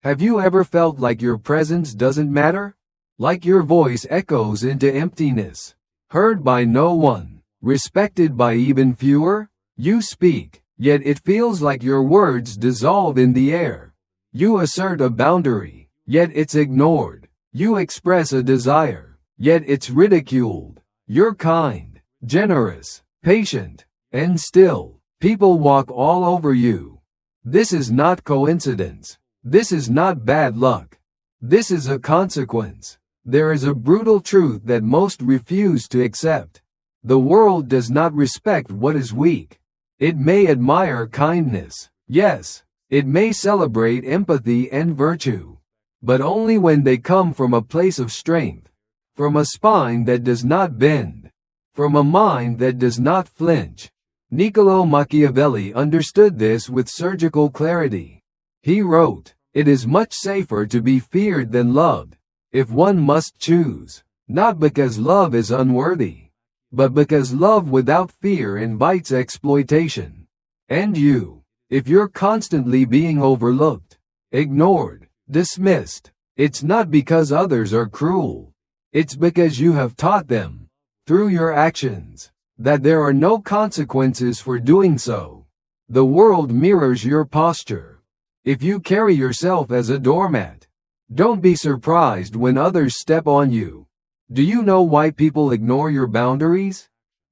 Have you ever felt like your presence doesn't matter? Like your voice echoes into emptiness, heard by no one, respected by even fewer? You speak, yet it feels like your words dissolve in the air. You assert a boundary, yet it's ignored. You express a desire, yet it's ridiculed. You're kind, generous, patient, and still, people walk all over you. This is not coincidence. This is not bad luck. This is a consequence. There is a brutal truth that most refuse to accept. The world does not respect what is weak. It may admire kindness. Yes, it may celebrate empathy and virtue. But only when they come from a place of strength, from a spine that does not bend, from a mind that does not flinch. Niccolo Machiavelli understood this with surgical clarity. He wrote, "It is much safer to be feared than loved, if one must choose, not because love is unworthy, but because love without fear invites exploitation." And you, if you're constantly being overlooked, ignored, dismissed, it's not because others are cruel. It's because you have taught them, through your actions, that there are no consequences for doing so. The world mirrors your posture. If you carry yourself as a doormat, don't be surprised when others step on you. Do you know why people ignore your boundaries?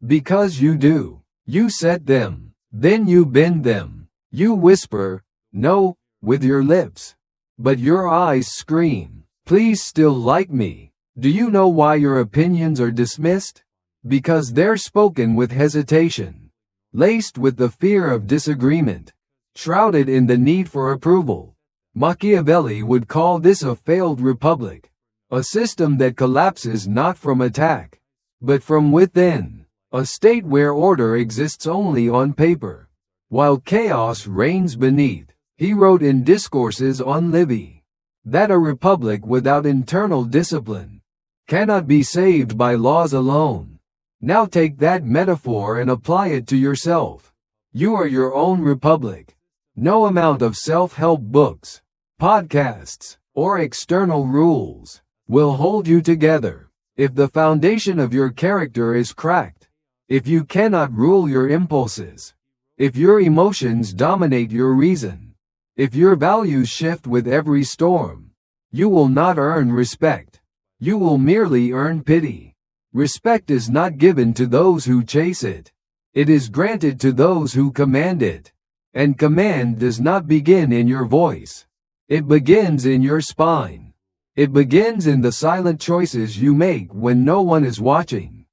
Because you do. You set them, then you bend them. You whisper, "No," with your lips. But your eyes scream, "Please still like me." Do you know why your opinions are dismissed? Because they're spoken with hesitation, laced with the fear of disagreement, shrouded in the need for approval. Machiavelli would call this a failed republic, a system that collapses not from attack, but from within, a state where order exists only on paper, while chaos reigns beneath. He wrote in Discourses on Livy that a republic without internal discipline cannot be saved by laws alone. Now take that metaphor and apply it to yourself. You are your own republic. No amount of self-help books, podcasts, or external rules will hold you together. If the foundation of your character is cracked, if you cannot rule your impulses, if your emotions dominate your reason, if your values shift with every storm, you will not earn respect. You will merely earn pity. Respect is not given to those who chase it. It is granted to those who command it. And command does not begin in your voice. It begins in your spine. It begins in the silent choices you make when no one is watching.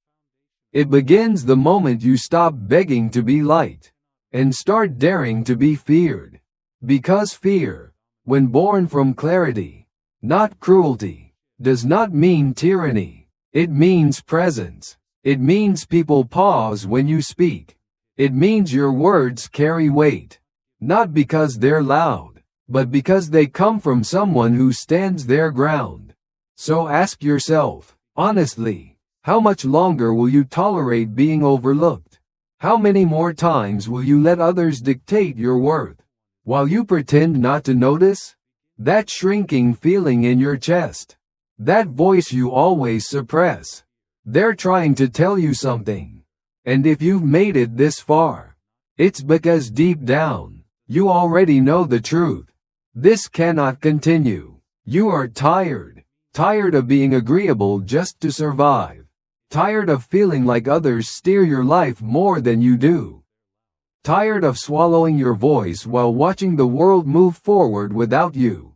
It begins the moment you stop begging to be liked and start daring to be feared. Because fear, when born from clarity, not cruelty, does not mean tyranny. It means presence. It means people pause when you speak. It means your words carry weight, not because they're loud, but because they come from someone who stands their ground. So ask yourself, honestly, how much longer will you tolerate being overlooked? How many more times will you let others dictate your worth, while you pretend not to notice? That shrinking feeling in your chest, that voice you always suppress, they're trying to tell you something. And if you've made it this far, it's because deep down, you already know the truth. This cannot continue. You are tired of being agreeable just to survive, tired of feeling like others steer your life more than you do. Tired of swallowing your voice while watching the world move forward without you.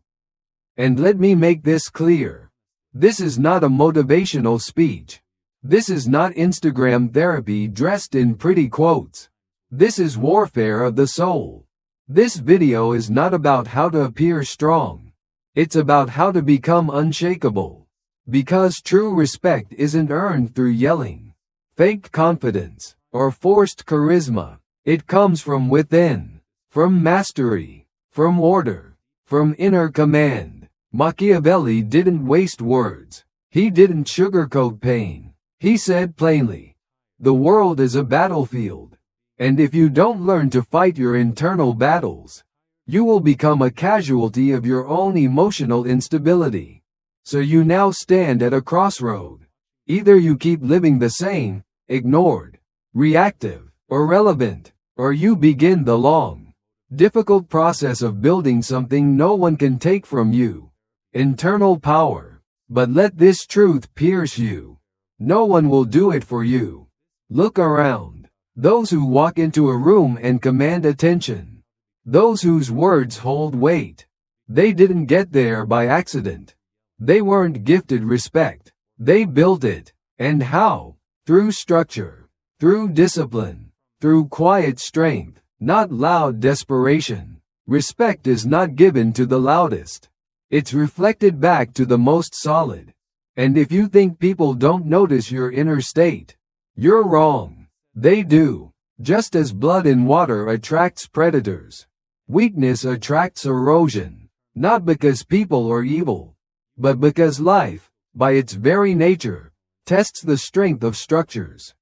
And let me make this clear. This is not a motivational speech. This is not Instagram therapy dressed in pretty quotes. This is warfare of the soul. This video is not about how to appear strong. It's about how to become unshakable. Because true respect isn't earned through yelling, fake confidence, or forced charisma. It comes from within, from mastery, from order, from inner command. Machiavelli didn't waste words. He didn't sugarcoat pain. He said plainly, the world is a battlefield, and if you don't learn to fight your internal battles, you will become a casualty of your own emotional instability. So you now stand at a crossroad. Either you keep living the same, ignored, reactive, or relevant, or you begin the long, difficult process of building something no one can take from you. Internal power. But let this truth pierce you. No one will do it for you. Look around. Those who walk into a room and command attention. Those whose words hold weight. They didn't get there by accident. They weren't gifted respect. They built it. And how? Through structure. Through discipline. Through quiet strength, not loud desperation. Respect is not given to the loudest. It's reflected back to the most solid. And if you think people don't notice your inner state, you're wrong. They do. Just as blood in water attracts predators, weakness attracts erosion. Not because people are evil, but because life, by its very nature, tests the strength of structures.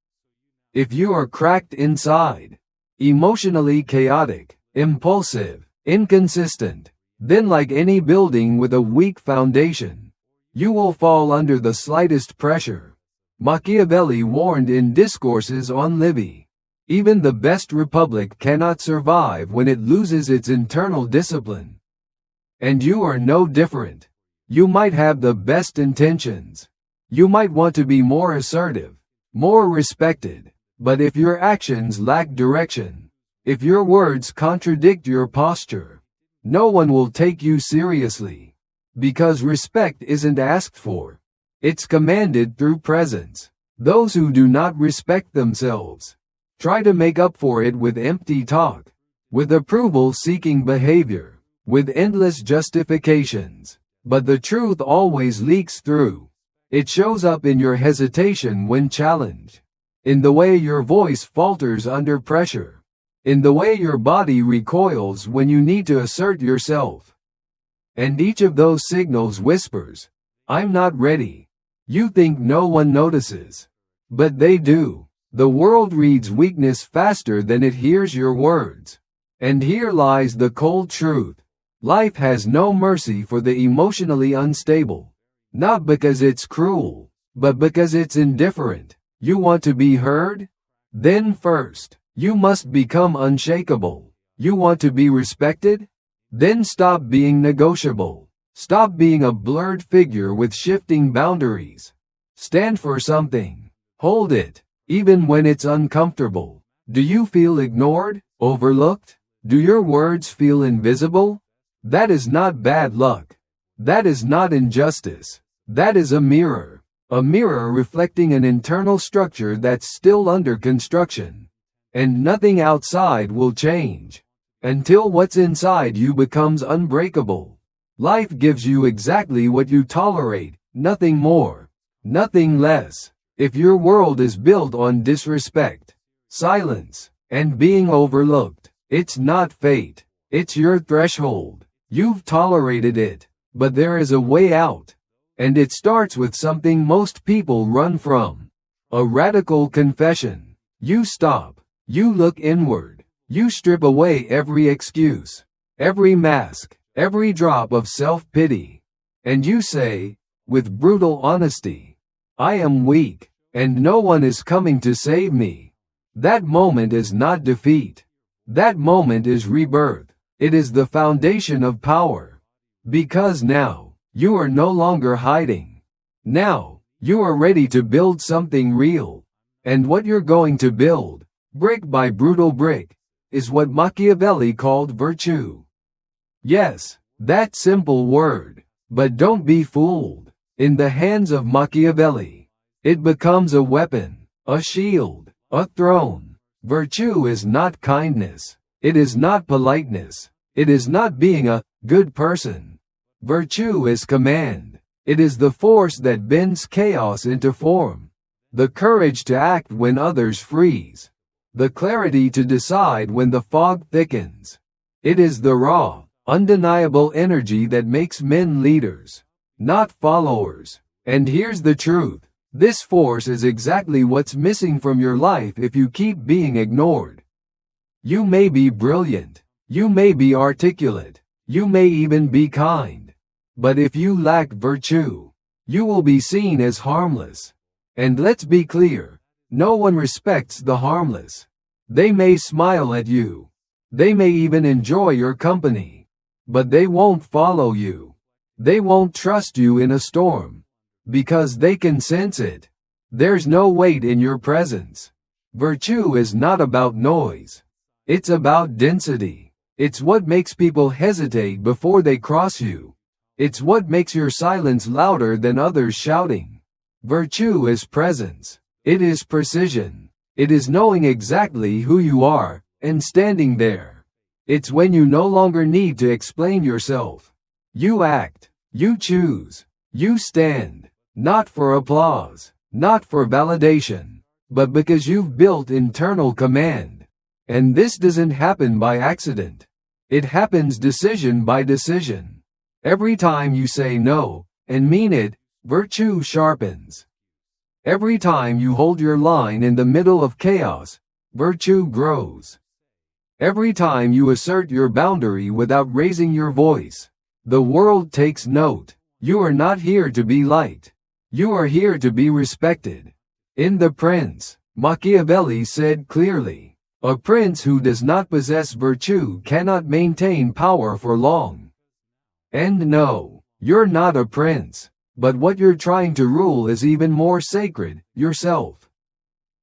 If you are cracked inside, emotionally chaotic, impulsive, inconsistent, then like any building with a weak foundation, you will fall under the slightest pressure. Machiavelli warned in Discourses on Livy, even the best republic cannot survive when it loses its internal discipline. And you are no different. You might have the best intentions. You might want to be more assertive, more respected, but if your actions lack direction, if your words contradict your posture, no one will take you seriously. Because respect isn't asked for. It's commanded through presence. Those who do not respect themselves try to make up for it with empty talk, with approval-seeking behavior, with endless justifications. But the truth always leaks through. It shows up in your hesitation when challenged, in the way your voice falters under pressure, in the way your body recoils when you need to assert yourself. And each of those signals whispers, "I'm not ready." You think no one notices. But they do. The world reads weakness faster than it hears your words. And here lies the cold truth. Life has no mercy for the emotionally unstable. Not because it's cruel, but because it's indifferent. You want to be heard? Then first, you must become unshakable. You want to be respected? Then stop being negotiable. Stop being a blurred figure with shifting boundaries. Stand for something. Hold it, even when it's uncomfortable. Do you feel ignored, overlooked? Do your words feel invisible? That is not bad luck. That is not injustice. That is a mirror. A mirror reflecting an internal structure that's still under construction. And nothing outside will change until what's inside you becomes unbreakable. Life gives you exactly what you tolerate, nothing more, nothing less. If your world is built on disrespect, silence, and being overlooked, it's not fate. It's your threshold. You've tolerated it, but there is a way out. And it starts with something most people run from. A radical confession. You stop. You look inward. You strip away every excuse, every mask, every drop of self-pity. And you say, with brutal honesty, I am weak, and no one is coming to save me. That moment is not defeat. That moment is rebirth. It is the foundation of power. Because now, you are no longer hiding. Now, you are ready to build something real. And what you're going to build, brick by brutal brick, is what Machiavelli called virtue. Yes, that simple word. But don't be fooled. In the hands of Machiavelli, it becomes a weapon, a shield, a throne. Virtue is not kindness. It is not politeness. It is not being a good person. Virtue is command. It is the force that bends chaos into form. The courage to act when others freeze. The clarity to decide when the fog thickens. It is the raw, undeniable energy that makes men leaders, not followers. And here's the truth. This force is exactly what's missing from your life if you keep being ignored. You may be brilliant. You may be articulate. You may even be kind. But if you lack virtue, you will be seen as harmless. And let's be clear, no one respects the harmless. They may smile at you. They may even enjoy your company. But they won't follow you. They won't trust you in a storm. Because they can sense it. There's no weight in your presence. Virtue is not about noise. It's about density. It's what makes people hesitate before they cross you. It's what makes your silence louder than others shouting. Virtue is presence. It is precision. It is knowing exactly who you are, and standing there. It's when you no longer need to explain yourself. You act. You choose. You stand. Not for applause. Not for validation. But because you've built internal command. And this doesn't happen by accident. It happens decision by decision. Every time you say no, and mean it, virtue sharpens. Every time you hold your line in the middle of chaos, virtue grows. Every time you assert your boundary without raising your voice, the world takes note. You are not here to be liked. You are here to be respected. In The Prince, Machiavelli said clearly, "A prince who does not possess virtue cannot maintain power for long." And no, you're not a prince, but what you're trying to rule is even more sacred, yourself.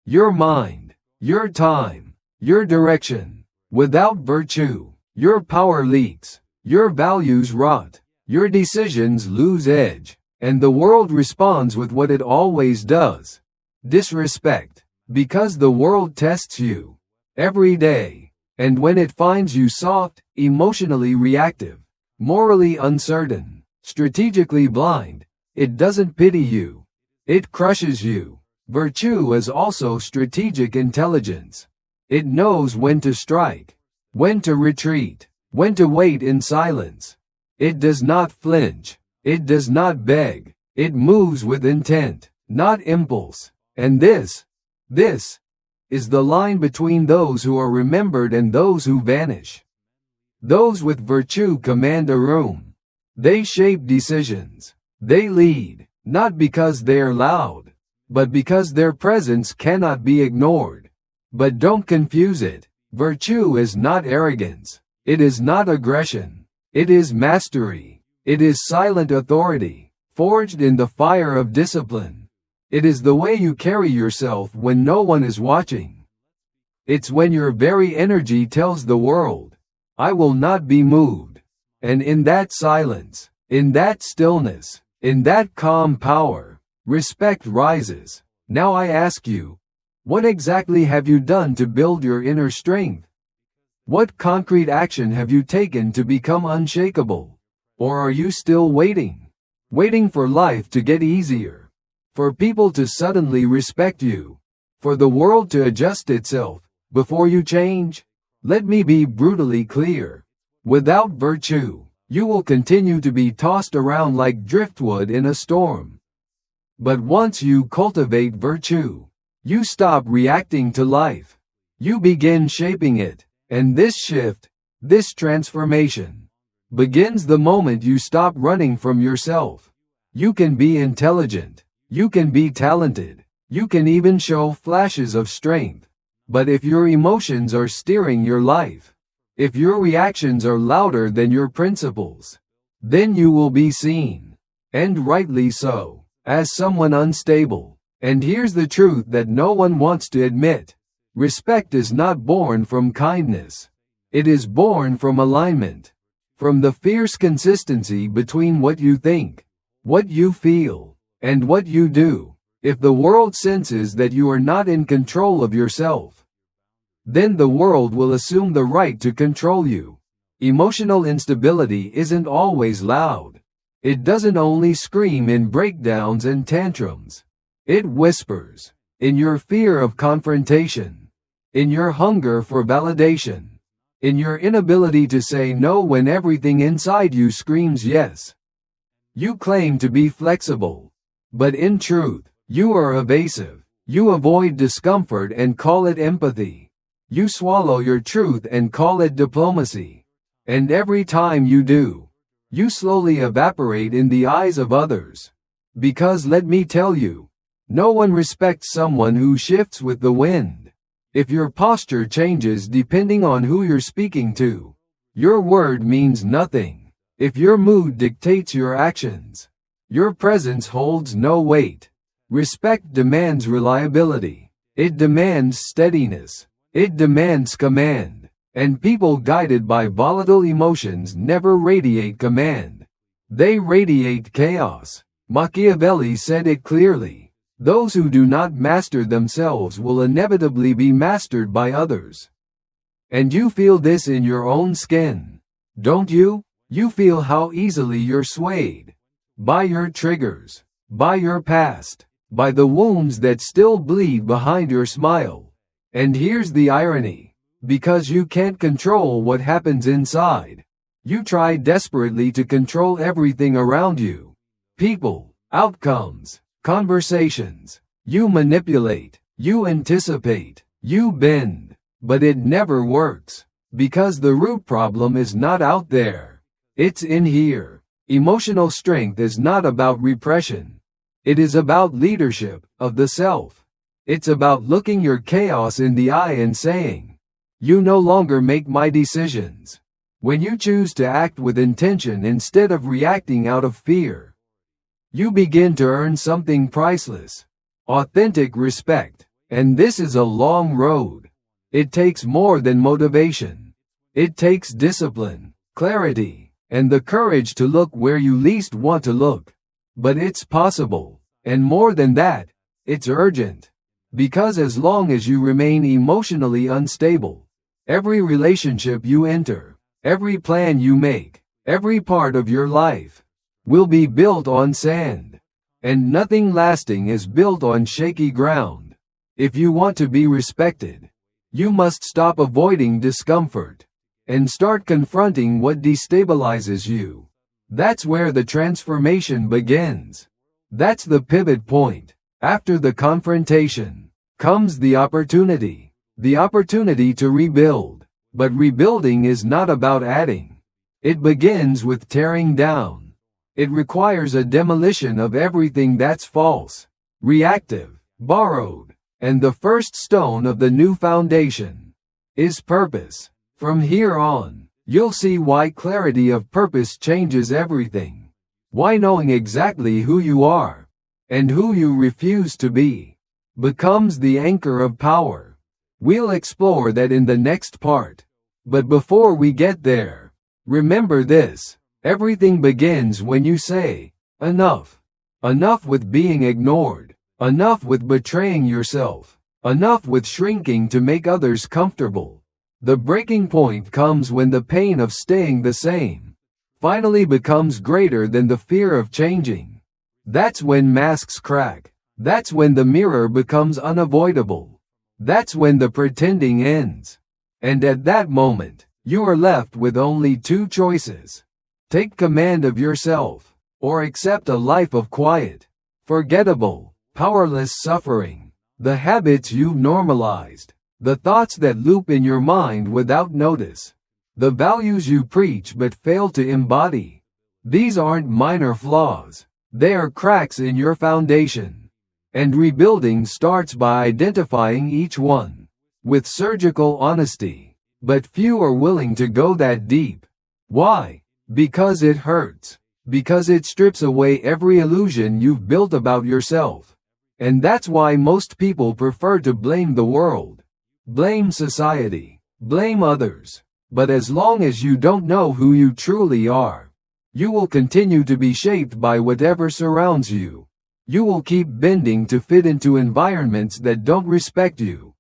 Your mind, your time, your direction. Without virtue, your power leaks, your values rot, your decisions lose edge, and the world responds with what it always does. Disrespect. Because the world tests you. Every day. And when it finds you soft, emotionally reactive, morally uncertain, strategically blind, it doesn't pity you. It crushes you. Virtue is also strategic intelligence. It knows when to strike, when to retreat, when to wait in silence. It does not flinch. It does not beg. It moves with intent, not impulse. And this is the line between those who are remembered and those who vanish. Those with virtue command a room. They shape decisions. They lead, not because they are loud, but because their presence cannot be ignored. But don't confuse it. Virtue is not arrogance. It is not aggression. It is mastery. It is silent authority, forged in the fire of discipline. It is the way you carry yourself when no one is watching. It's when your very energy tells the world, "I will not be moved." And in that silence, in that stillness, in that calm power, respect rises. Now I ask you, what exactly have you done to build your inner strength? What concrete action have you taken to become unshakable? Or are you still waiting? Waiting for life to get easier? For people to suddenly respect you? For the world to adjust itself before you change? Let me be brutally clear. Without virtue, you will continue to be tossed around like driftwood in a storm. But once you cultivate virtue, you stop reacting to life. You begin shaping it. And this shift, this transformation, begins the moment you stop running from yourself. You can be intelligent. You can be talented. You can even show flashes of strength. But if your emotions are steering your life, if your reactions are louder than your principles, then you will be seen, and rightly so, as someone unstable. And here's the truth that no one wants to admit. Respect is not born from kindness. It is born from alignment. From the fierce consistency between what you think, what you feel, and what you do. If the world senses that you are not in control of yourself, then the world will assume the right to control you. Emotional instability isn't always loud. It doesn't only scream in breakdowns and tantrums. It whispers, in your fear of confrontation, in your hunger for validation, in your inability to say no when everything inside you screams yes. You claim to be flexible. But in truth, you are evasive. You avoid discomfort and call it empathy. You swallow your truth and call it diplomacy. And every time you do, you slowly evaporate in the eyes of others. Because let me tell you, no one respects someone who shifts with the wind. If your posture changes depending on who you're speaking to, your word means nothing. If your mood dictates your actions, your presence holds no weight. Respect demands reliability. It demands steadiness. It demands command. And people guided by volatile emotions never radiate command. They radiate chaos. Machiavelli said it clearly. Those who do not master themselves will inevitably be mastered by others. And you feel this in your own skin, don't you? You feel how easily you're swayed. By your triggers. By your past. By the wounds that still bleed behind your smile. And here's the irony. Because you can't control what happens inside, you try desperately to control everything around you. People, outcomes, conversations. You manipulate, you anticipate, you bend. But it never works. Because the root problem is not out there. It's in here. Emotional strength is not about repression. It is about leadership of the self. It's about looking your chaos in the eye and saying, you no longer make my decisions. When you choose to act with intention instead of reacting out of fear, you begin to earn something priceless. Authentic respect. And this is a long road. It takes more than motivation. It takes discipline, clarity, and the courage to look where you least want to look. But it's possible. And more than that, it's urgent. Because as long as you remain emotionally unstable, every relationship you enter, every plan you make, every part of your life will be built on sand. And nothing lasting is built on shaky ground. If you want to be respected, you must stop avoiding discomfort and start confronting what destabilizes you. That's where the transformation begins. That's the pivot point. After the confrontation comes the opportunity to rebuild. But rebuilding is not about adding. It begins with tearing down. It requires a demolition of everything that's false, reactive, borrowed, and the first stone of the new foundation is purpose. From here on, you'll see why clarity of purpose changes everything. Why knowing exactly who you are and who you refuse to be becomes the anchor of power. We'll explore that in the next part. But before we get there, remember this. Everything begins when you say, enough. Enough with being ignored. Enough with betraying yourself. Enough with shrinking to make others comfortable. The breaking point comes when the pain of staying the same finally becomes greater than the fear of changing. That's when masks crack. That's when the mirror becomes unavoidable. That's when the pretending ends. And at that moment, you are left with only two choices. Take command of yourself, or accept a life of quiet, forgettable, powerless suffering. The habits you've normalized, the thoughts that loop in your mind without notice, the values you preach but fail to embody. These aren't minor flaws. They are cracks in your foundation. And rebuilding starts by identifying each one with surgical honesty. But few are willing to go that deep. Why? Because it hurts. Because it strips away every illusion you've built about yourself. And that's why most people prefer to blame the world. Blame society. Blame others. But as long as you don't know who you truly are, you will continue to be shaped by whatever surrounds you. You will keep bending to fit into environments that don't respect you.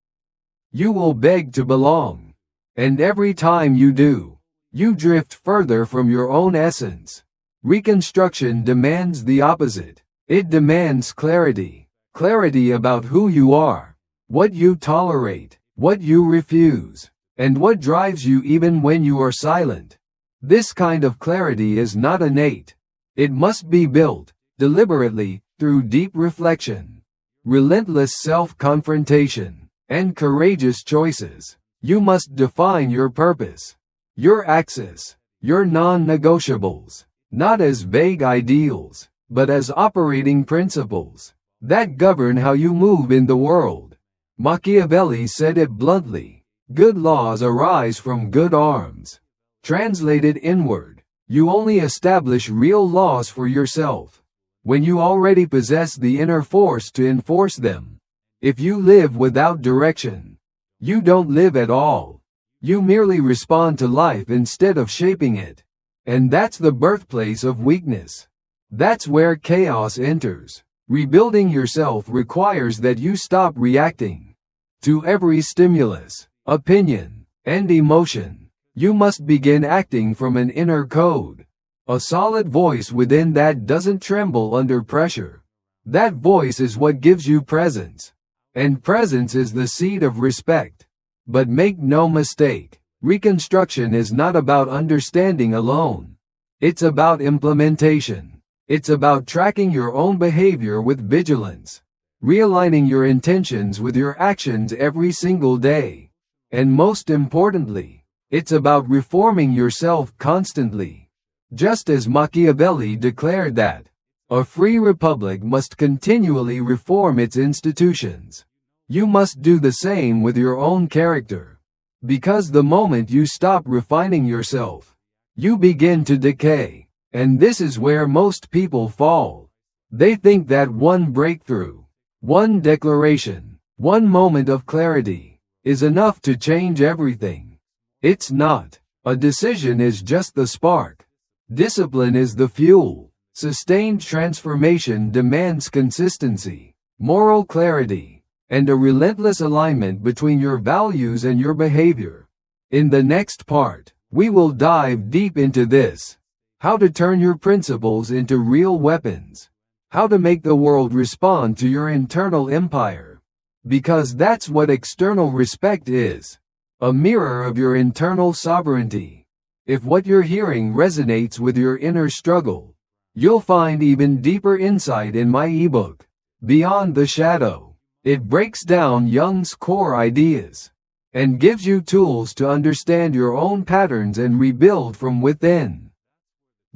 You will beg to belong. And every time you do, you drift further from your own essence. Reconstruction demands the opposite. It demands clarity. Clarity about who you are, what you tolerate, what you refuse, and what drives you even when you are silent. This kind of clarity is not innate. It must be built, deliberately, through deep reflection, relentless self-confrontation, and courageous choices. You must define your purpose, your axis, your non-negotiables, not as vague ideals, but as operating principles that govern how you move in the world. Machiavelli said it bluntly, "Good laws arise from good arms." Translated inward, you only establish real laws for yourself when you already possess the inner force to enforce them. If you live without direction, you don't live at all. You merely respond to life instead of shaping it. And that's the birthplace of weakness. That's where chaos enters. Rebuilding yourself requires that you stop reacting to every stimulus, opinion, and emotion. You must begin acting from an inner code. A solid voice within that doesn't tremble under pressure. That voice is what gives you presence. And presence is the seed of respect. But make no mistake, reconstruction is not about understanding alone. It's about implementation. It's about tracking your own behavior with vigilance, realigning your intentions with your actions every single day. And most importantly, it's about reforming yourself constantly. Just as Machiavelli declared that a free republic must continually reform its institutions, you must do the same with your own character. Because the moment you stop refining yourself, you begin to decay. And this is where most people fall. They think that one breakthrough, one declaration, one moment of clarity is enough to change everything. It's not. A decision is just the spark. Discipline is the fuel. Sustained transformation demands consistency, moral clarity, and a relentless alignment between your values and your behavior. In the next part, we will dive deep into this. How to turn your principles into real weapons. How to make the world respond to your internal empire. Because that's what external respect is. A mirror of your internal sovereignty. If what you're hearing resonates with your inner struggle, you'll find even deeper insight in my ebook, Beyond the Shadow. It breaks down Jung's core ideas and gives you tools to understand your own patterns and rebuild from within.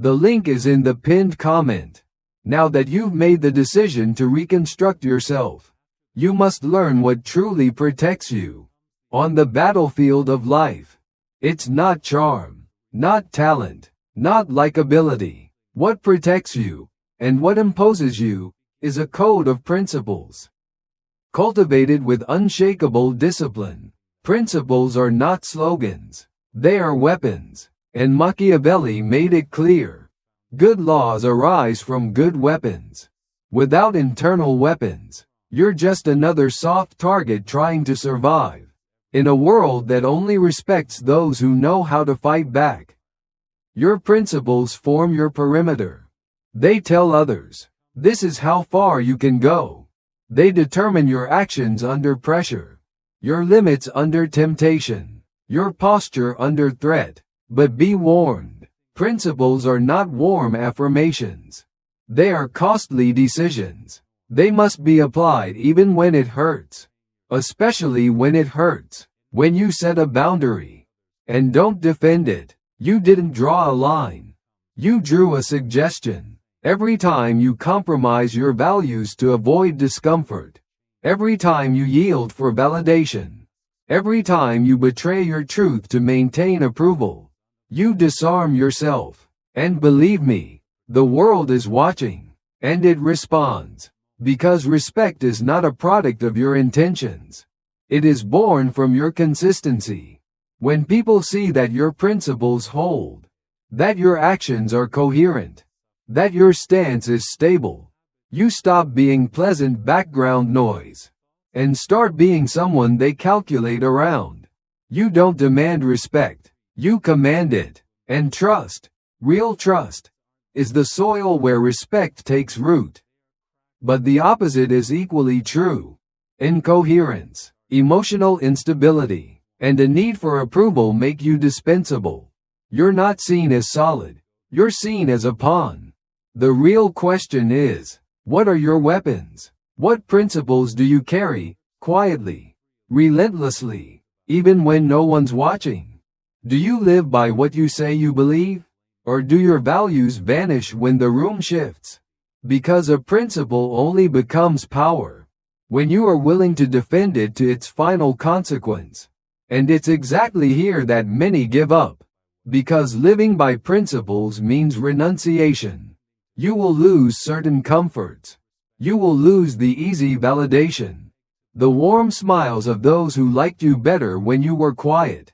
The link is in the pinned comment. Now that you've made the decision to reconstruct yourself, you must learn what truly protects you. On the battlefield of life, it's not charm, not talent, not likability. What protects you, and what imposes you, is a code of principles. Cultivated with unshakable discipline. Principles are not slogans, they are weapons. And Machiavelli made it clear. Good laws arise from good weapons. Without internal weapons, you're just another soft target trying to survive. In a world that only respects those who know how to fight back. Your principles form your perimeter. They tell others, this is how far you can go. They determine your actions under pressure, your limits under temptation, your posture under threat. But be warned, principles are not warm affirmations. They are costly decisions. They must be applied even when it hurts. Especially when it hurts. When you set a boundary and don't defend it, you didn't draw a line. You drew a suggestion. Every time you compromise your values to avoid discomfort. Every time you yield for validation. Every time you betray your truth to maintain approval. You disarm yourself. And believe me, the world is watching. And it responds. Because respect is not a product of your intentions. It is born from your consistency. When people see that your principles hold, that your actions are coherent, that your stance is stable, you stop being pleasant background noise and start being someone they calculate around. You don't demand respect. You command it. And trust, real trust, is the soil where respect takes root. But the opposite is equally true. Incoherence, emotional instability, and a need for approval make you dispensable. You're not seen as solid. You're seen as a pawn. The real question is, what are your weapons? What principles do you carry, quietly, relentlessly, even when no one's watching? Do you live by what you say you believe? Or do your values vanish when the room shifts? Because a principle only becomes power when you are willing to defend it to its final consequence. And it's exactly here that many give up. Because living by principles means renunciation. You will lose certain comforts. You will lose the easy validation, the warm smiles of those who liked you better when you were quiet,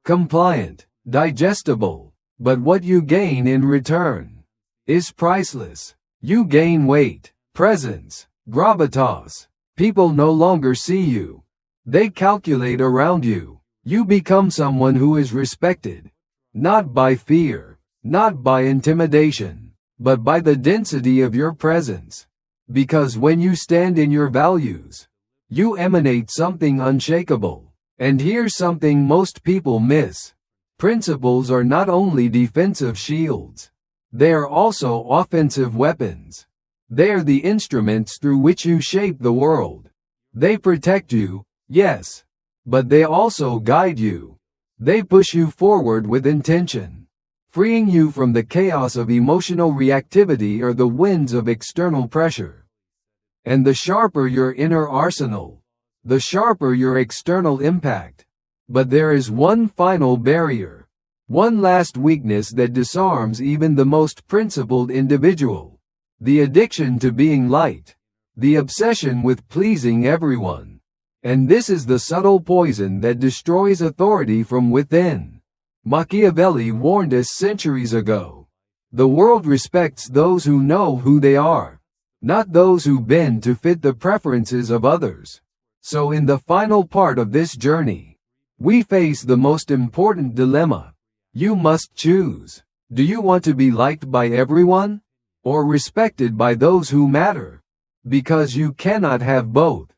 compliant, digestible. But what you gain in return is priceless. You gain weight, presence, gravitas. People no longer see you. They calculate around you. You become someone who is respected, not by fear, not by intimidation, but by the density of your presence. Because when you stand in your values, you emanate something unshakable. And here's something most people miss. Principles are not only defensive shields. They are also offensive weapons. They are the instruments through which you shape the world. They protect you, yes, but they also guide you. They push you forward with intention, freeing you from the chaos of emotional reactivity or the winds of external pressure. And the sharper your inner arsenal, the sharper your external impact. But there is one final barrier, one last weakness that disarms even the most principled individual: the addiction to being liked, the obsession with pleasing everyone. And this is the subtle poison that destroys authority from within. Machiavelli warned us centuries ago. The world respects those who know who they are, not those who bend to fit the preferences of others. So in the final part of this journey, we face the most important dilemma. You must choose. Do you want to be liked by everyone, or respected by those who matter? Because you cannot have both.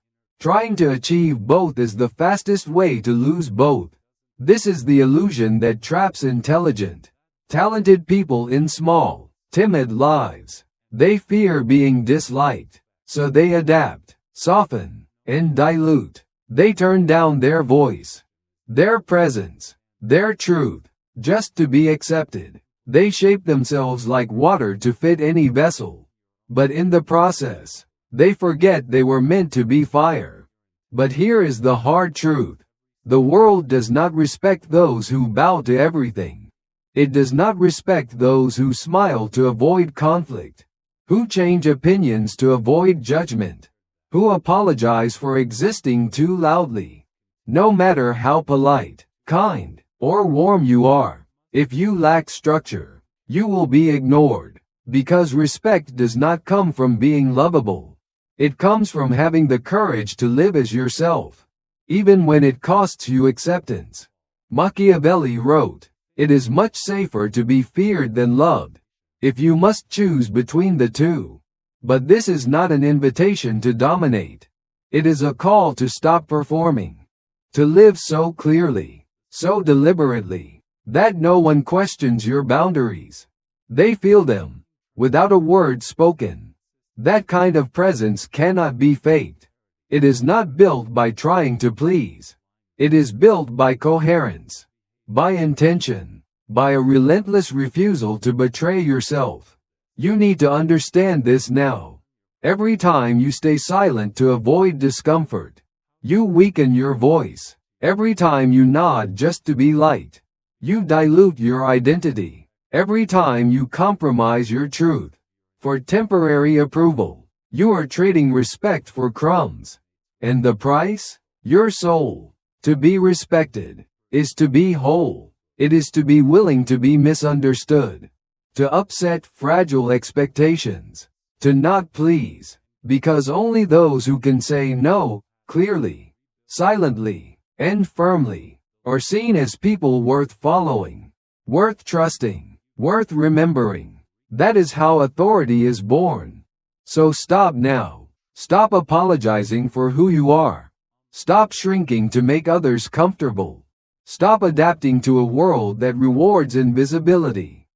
Trying to achieve both is the fastest way to lose both. This is the illusion that traps intelligent, talented people in small, timid lives. They fear being disliked, so they adapt, soften, and dilute. They turn down their voice, their presence, their truth, just to be accepted. They shape themselves like water to fit any vessel. But in the process, they forget they were meant to be fire. But here is the hard truth. The world does not respect those who bow to everything. It does not respect those who smile to avoid conflict, who change opinions to avoid judgment, who apologize for existing too loudly. No matter how polite, kind, or warm you are, if you lack structure, you will be ignored. Because respect does not come from being lovable. It comes from having the courage to live as yourself, even when it costs you acceptance. Machiavelli wrote, "It is much safer to be feared than loved, if you must choose between the two." But this is not an invitation to dominate. It is a call to stop performing. To live so clearly, so deliberately, that no one questions your boundaries. They feel them, without a word spoken. That kind of presence cannot be faked. It is not built by trying to please. It is built by coherence, by intention, by a relentless refusal to betray yourself. You need to understand this now. Every time you stay silent to avoid discomfort, you weaken your voice. Every time you nod just to be liked, you dilute your identity. Every time you compromise your truth for temporary approval, you are trading respect for crumbs. And the price? Your soul. To be respected is to be whole. It is to be willing to be misunderstood, to upset fragile expectations, to not please, because only those who can say no, clearly, silently, and firmly, are seen as people worth following, worth trusting, worth remembering. That is how authority is born. So stop now. Stop apologizing for who you are. Stop shrinking to make others comfortable. Stop adapting to a world that rewards invisibility.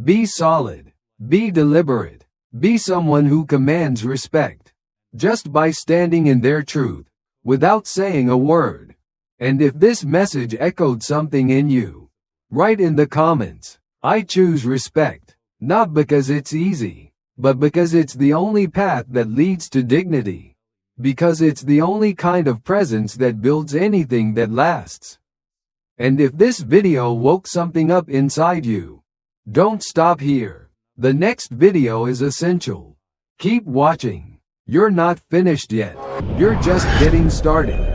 Be solid. Be deliberate. Be someone who commands respect, just by standing in their truth, without saying a word. And if this message echoed something in you, write in the comments. I choose respect, not because it's easy, but because it's the only path that leads to dignity. Because it's the only kind of presence that builds anything that lasts. And if this video woke something up inside you, don't stop here. The next video is essential. Keep watching. You're not finished yet. You're just getting started.